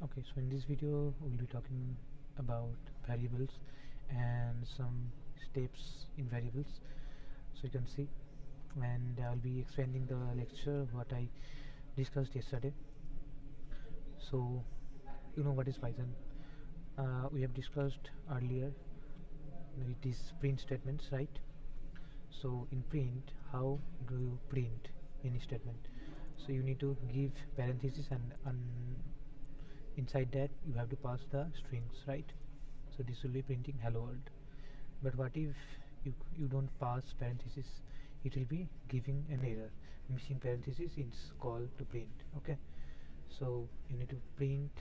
Okay, so in this video we'll be talking about variables and some steps in variables. So you can see, and I'll be expanding the lecture what I discussed yesterday. So you know what is Python? We have discussed earlier it is print statements, right? So in print, how do you print any statement? So you need to give parentheses, and inside that you have to pass the strings, right? So this will be printing hello world. But what if you don't pass parentheses? It will be giving an error. Missing parentheses is called to print. Okay, so you need to print,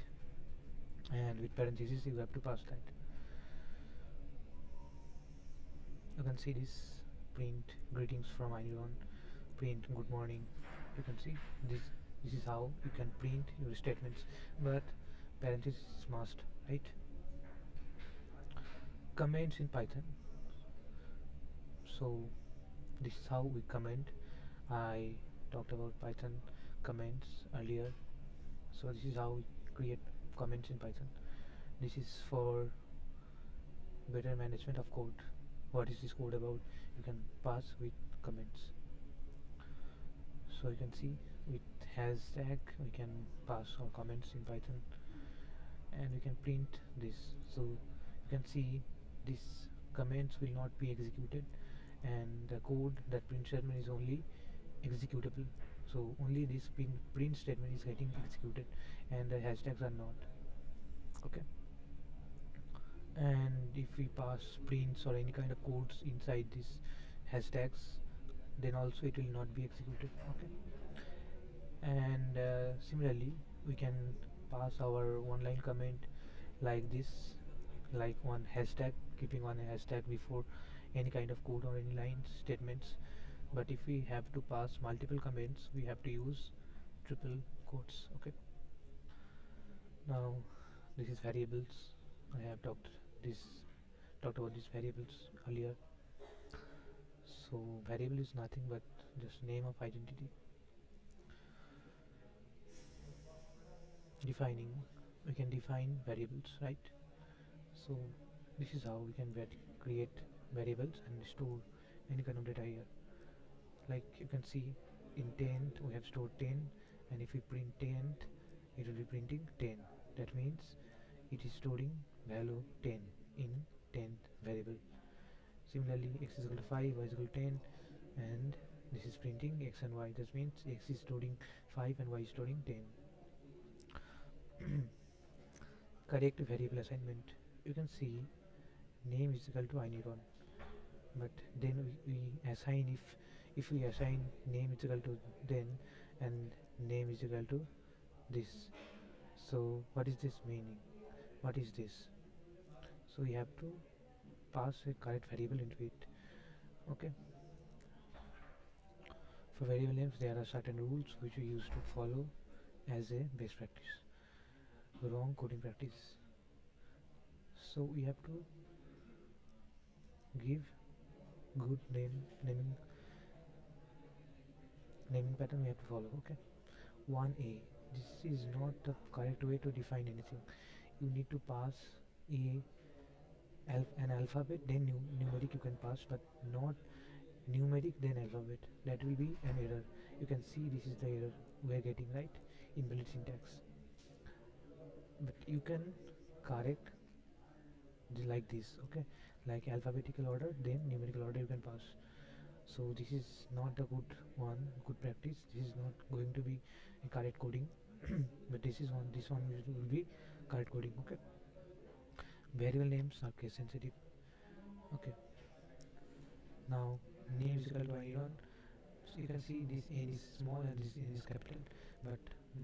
and with parentheses you have to pass that. You can see this: print greetings from anyone, print good morning. You can see this is how you can print your statements, but parentheses must, right? Comments in Python. So this is how we comment. I talked about Python comments earlier. So this is how we create comments in Python. This is for better management of code. What is this code about? You can pass with comments. So you can see with hashtag we can pass our comments in Python, and we can print this. So you can see these comments will not be executed, and the code that print statement is only executable. So only this print statement is getting executed, and the hashtags are not. Okay, and if we pass prints or any kind of codes inside these hashtags, then also it will not be executed. Okay, and similarly we can pass our one line comment like this, like one hashtag, keeping one hashtag before any kind of code or any line statements. But if we have to pass multiple comments, we have to use triple quotes. Okay, now this is variables. I have this talked about these variables earlier. So variable is nothing but just name of identity. Defining, we can define variables, right? So this is how we can create variables and store any kind of data here. Like you can see, in 10th we have stored 10, and if we print 10th, it will be printing 10. That means it is storing value 10 in 10th variable. Similarly, x is equal to 5, y is equal to 10, and this is printing x and y. That means x is storing 5 and y is storing 10. Correct variable assignment. You can see name is equal to iniron, but then we assign, if we assign name is equal to then, and name is equal to this. So what is this meaning? What is this? So we have to pass a correct variable into it. Okay, for variable names there are certain rules which we used to follow as a best practice. Wrong coding practice. So we have to give good naming pattern we have to follow. Okay, 1a, this is not the correct way to define anything. You need to pass a an alphabet, then numeric you can pass, but not numeric then alphabet. That will be an error. You can see this is the error we are getting, right, in build syntax. But you can correct like this. Okay, like alphabetical order then numerical order you can pass. So this is not a good practice. This is not going to be a correct coding. But this one will be correct coding. Okay, variable names are case sensitive. Okay, now name is equal to iniron. So you can see this n is small and this n is capital, but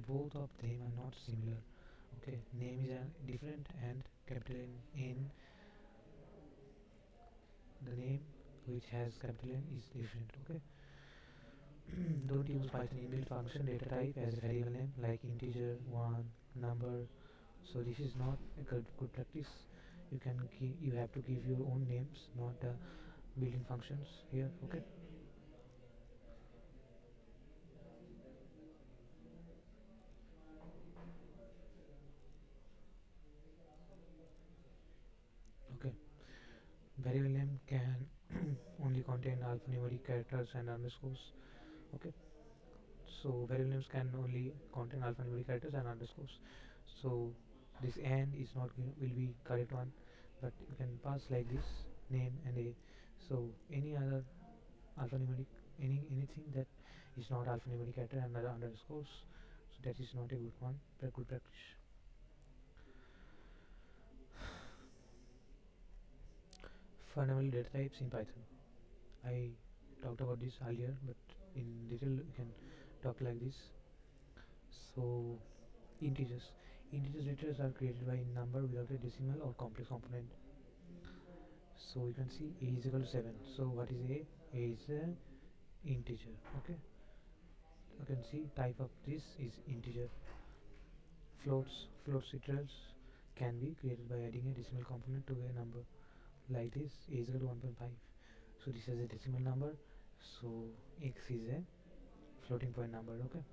both of them are not similar. Okay, name is different and capital N, the name which has capital N is different. Okay, don't use Python inbuilt function data type as a variable name like integer, one, number. So this is not a good practice. You have to give your own names, not the built-in functions here. Okay, can only contain alphanumeric characters and underscores. Okay, so variable names can only contain alphanumeric characters and underscores. So this and is not will be correct one, but you can pass like this name and a. So any other alphanumeric, anything that is not alphanumeric character and other underscores, so that is not a good one, but good practice. Fundamental data types in Python. I talked about this earlier, but in detail you can talk like this. So integers. Integers letters are created by number without a decimal or complex component. So you can see a is equal to 7. So what is a? A is a integer. Okay. You can see type of this is integer. Floats literals can be created by adding a decimal component to a number like this. A is equal to 1.5. So this is a decimal number. So x is a floating point number. Okay.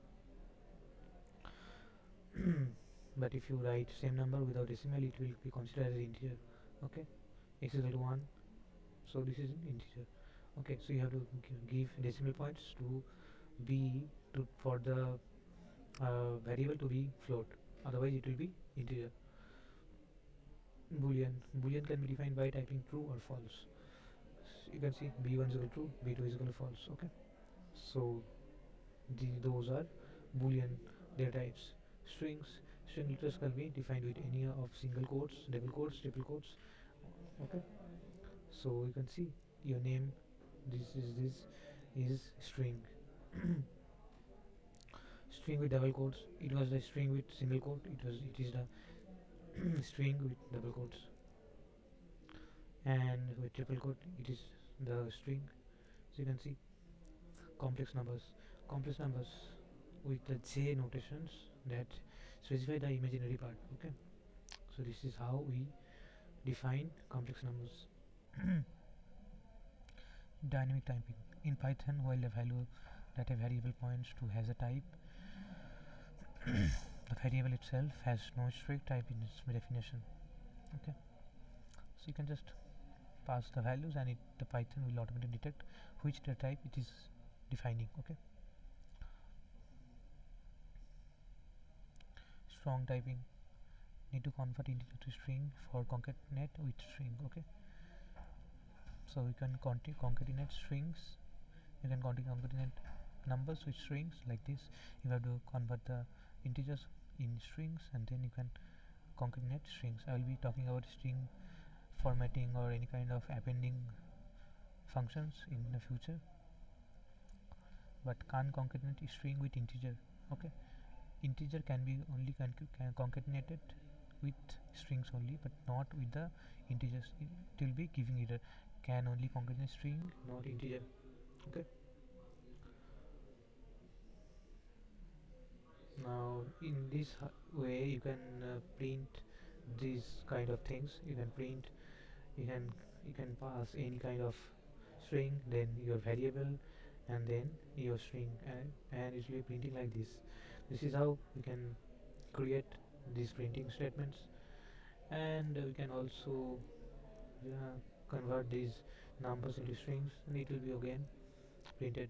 But if you write same number without decimal, it will be considered as integer. Okay, x is equal to 1, so this is an integer. Okay, so you have to give decimal points to be to for the variable to be float, otherwise it will be integer. Boolean can be defined by typing true or false. So you can see b1 is equal to true, b2 is equal to false. Okay, so those are boolean data types. String letters can be defined with any of single quotes, double quotes, triple quotes. Okay, so you can see your name, this is string. String with double quotes, it was the string with single quote, it is the string with double quotes, and with triple quote it is the string. So you can see complex numbers with the j notations that specify the imaginary part. Okay, so this is how we define complex numbers. Dynamic typing in Python, while the value that a variable points to has a type, the variable itself has no strict type in its definition. Okay, so you can just pass the values and the Python will automatically detect which data type it is defining. Okay, strong typing, need to convert integer to string for concatenate with string. Okay, so you can concatenate strings, you can concatenate numbers with strings like this. You have to convert the integers in strings and then you can concatenate strings. I will be talking about string formatting or any kind of appending functions in the future, but can't concatenate string with integer. Okay, integer can be only concatenated with strings only, but not with the integers. It will be giving error. Can only concatenate string, not integer. Okay, now in this way you can print these kind of things. You can print, you can you can pass any kind of string, then your variable, and then your string, and it will be printing like this. This is how we can create these printing statements, and we can also uh, convert these numbers into strings, and it will be again printed.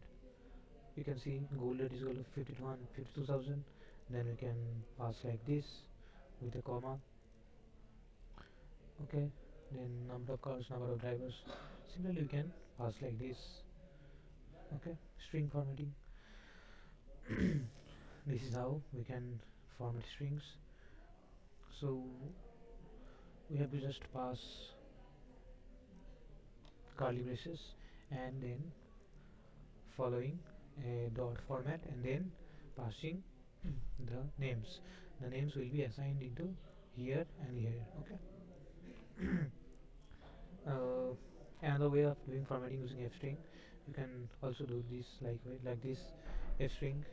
You can see gold rate is equal to 52,000. Then we can pass like this with a comma. Okay, then number of cars, number of drivers. Similarly we can pass like this. Okay, string formatting. This is how we can format strings. So we have to just pass curly braces and then following a dot format and then passing the names. The names will be assigned into here and here. Okay. Another way of doing formatting using f string, you can also do this like this. F string,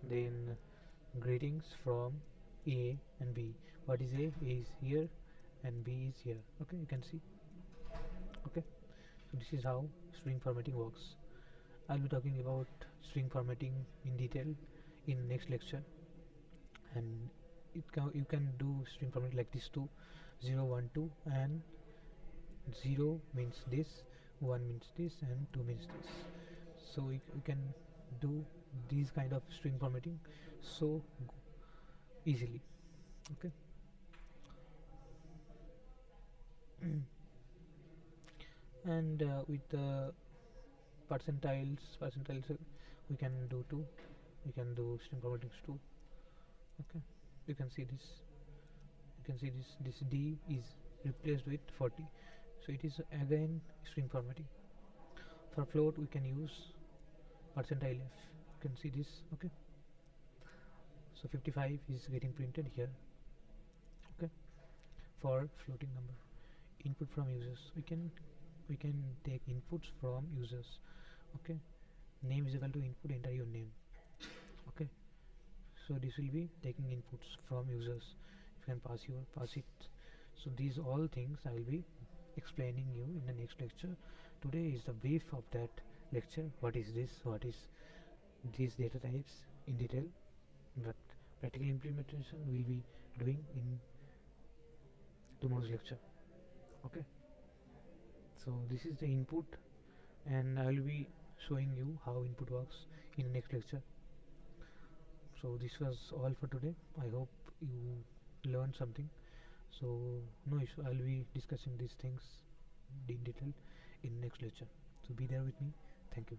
then greetings from A and B. What is A? A is here and B is here. Okay, you can see. Okay, so this is how string formatting works. I'll be talking about string formatting in detail in next lecture, and you can do string formatting like this too, 0 1 2 and 0 means this, 1 means this, and 2 means this. So we can do these kind of string formatting so easily. Okay. And with the percentiles we can do too. We can do string formattings too. Okay, you can see this. You can see this d is replaced with 40, so it is again string formatting. For float we can use percentile f. You can see this. Okay, so 55 is getting printed here. Okay, for floating number. Input from users, we can take inputs from users. Okay, name is equal to input, enter your name. Okay, so this will be taking inputs from users. You can pass it. So these all things I will be explaining you in the next lecture. Today is the brief of that lecture. What is this, what is these data types in detail, but practical implementation will be doing in tomorrow's lecture. Okay, so this is the input, and I will be showing you how input works in the next lecture. So this was all for today. I hope you learned something. So no issue, I'll be discussing these things in detail in next lecture. So be there with me. Thank you.